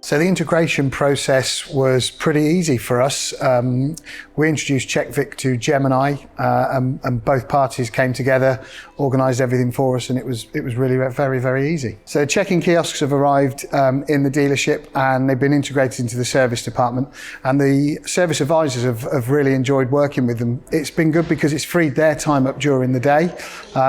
So the integration process was pretty easy for us. We introduced Tjekvik to Gemini, and both parties came together, organised everything for us, and it was really very, very easy. So check-in kiosks have arrived in the dealership, and they've been integrated into the service department, and the service advisors have really enjoyed working with them. It's been good because it's freed their time up during the day,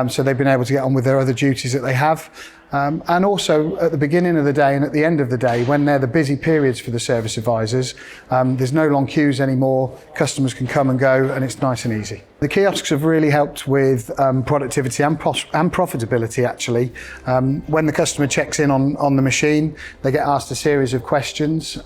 so they've been able to get on with their other duties that they have. And also at the beginning of the day and at the end of the day, when they're the busy periods for the service advisors, there's no long queues anymore, customers can come and go, and it's nice and easy. The kiosks have really helped with productivity and profitability actually. When the customer checks in on the machine, they get asked a series of questions,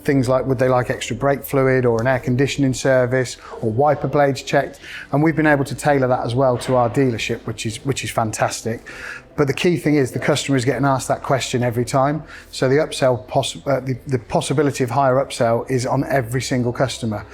things like would they like extra brake fluid or an air conditioning service or wiper blades checked, and we've been able to tailor that as well to our dealership, which is fantastic. But the key thing is the customer is getting asked that question every time. So the upsell, the possibility of higher upsell is on every single customer.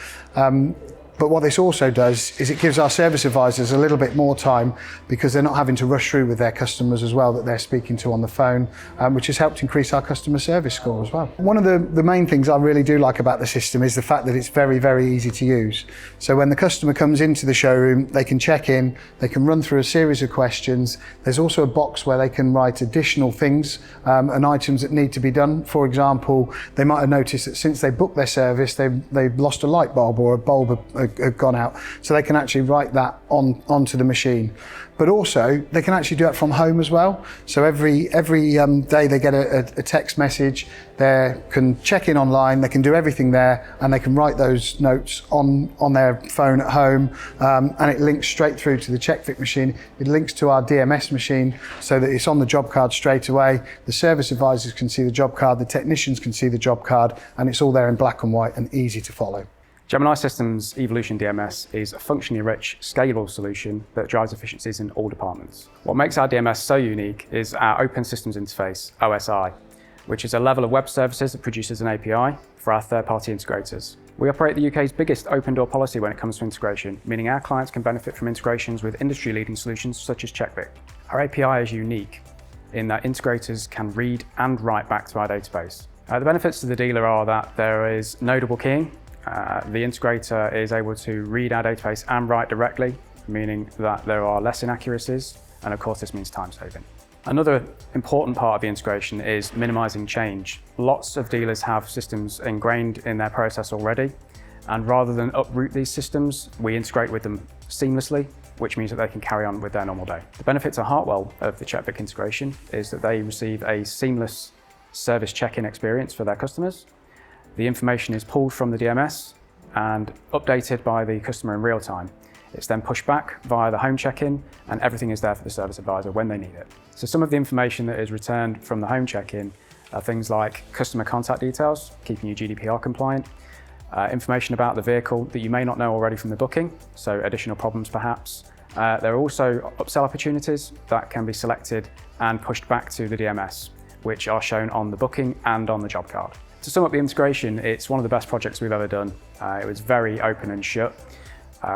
But what this also does is it gives our service advisors a little bit more time because they're not having to rush through with their customers as well that they're speaking to on the phone, which has helped increase our customer service score as well. One of the main things I really do like about the system is the fact that it's very, very easy to use. So when the customer comes into the showroom, they can check in, they can run through a series of questions. There's also a box where they can write additional things and items that need to be done. For example, they might have noticed that since they booked their service, they've lost a light bulb or a bulb have gone out, so they can actually write that onto the machine. But also they can actually do it from home as well. So every day they get a text message, they can check in online, they can do everything there, and they can write those notes on their phone at home, and it links straight through to the Tjekvik machine. It links to our DMS machine so that it's on the job card straight away. The service advisors can see the job card, the technicians can see the job card, and it's all there in black and white and easy to follow. Gemini Systems Evolution DMS is a functionally rich, scalable solution that drives efficiencies in all departments. What makes our DMS so unique is our Open Systems Interface, OSI, which is a level of web services that produces an API for our third-party integrators. We operate the UK's biggest open door policy when it comes to integration, meaning our clients can benefit from integrations with industry-leading solutions such as Tjekvik. Our API is unique in that integrators can read and write back to our database. The benefits to the dealer are that there is no double keying. The integrator is able to read our database and write directly, meaning that there are less inaccuracies, and of course this means time saving. Another important part of the integration is minimizing change. Lots of dealers have systems ingrained in their process already, and rather than uproot these systems, we integrate with them seamlessly, which means that they can carry on with their normal day. The benefit to Hartwell of the Tjekvik integration is that they receive a seamless service check-in experience for their customers. The information is pulled from the DMS and updated by the customer in real time. It's then pushed back via the home check-in, and everything is there for the service advisor when they need it. So some of the information that is returned from the home check-in are things like customer contact details, keeping you GDPR compliant, information about the vehicle that you may not know already from the booking, so additional problems perhaps. There are also upsell opportunities that can be selected and pushed back to the DMS, which are shown on the booking and on the job card. To sum up the integration, it's one of the best projects we've ever done. It was very open and shut.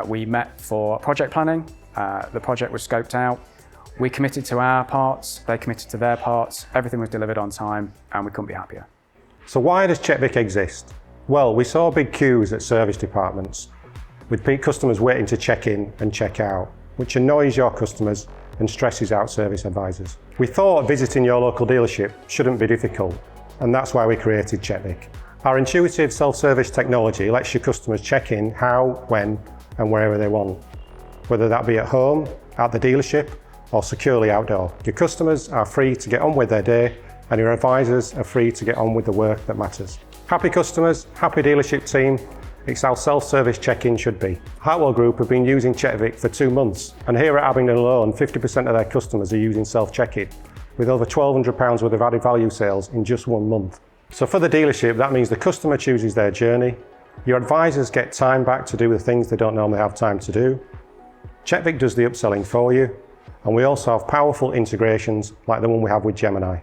We met for project planning. The project was scoped out. We committed to our parts, they committed to their parts. Everything was delivered on time, and we couldn't be happier. So why does Tjekvik exist? Well, we saw big queues at service departments, with customers waiting to check in and check out, which annoys your customers and stresses out service advisors. We thought visiting your local dealership shouldn't be difficult, and that's why we created Tjekvik. Our intuitive self-service technology lets your customers check in how, when, and wherever they want, whether that be at home, at the dealership, or securely outdoor. Your customers are free to get on with their day, and your advisors are free to get on with the work that matters. Happy customers, happy dealership team. It's how self-service check-in should be. Hartwell Group have been using Tjekvik for 2 months, and here at Abingdon alone, 50% of their customers are using self-check-in, with over £1,200 worth of added value sales in just 1 month. So for the dealership, that means the customer chooses their journey, your advisors get time back to do the things they don't normally have time to do, Tjekvik does the upselling for you, and we also have powerful integrations like the one we have with Gemini.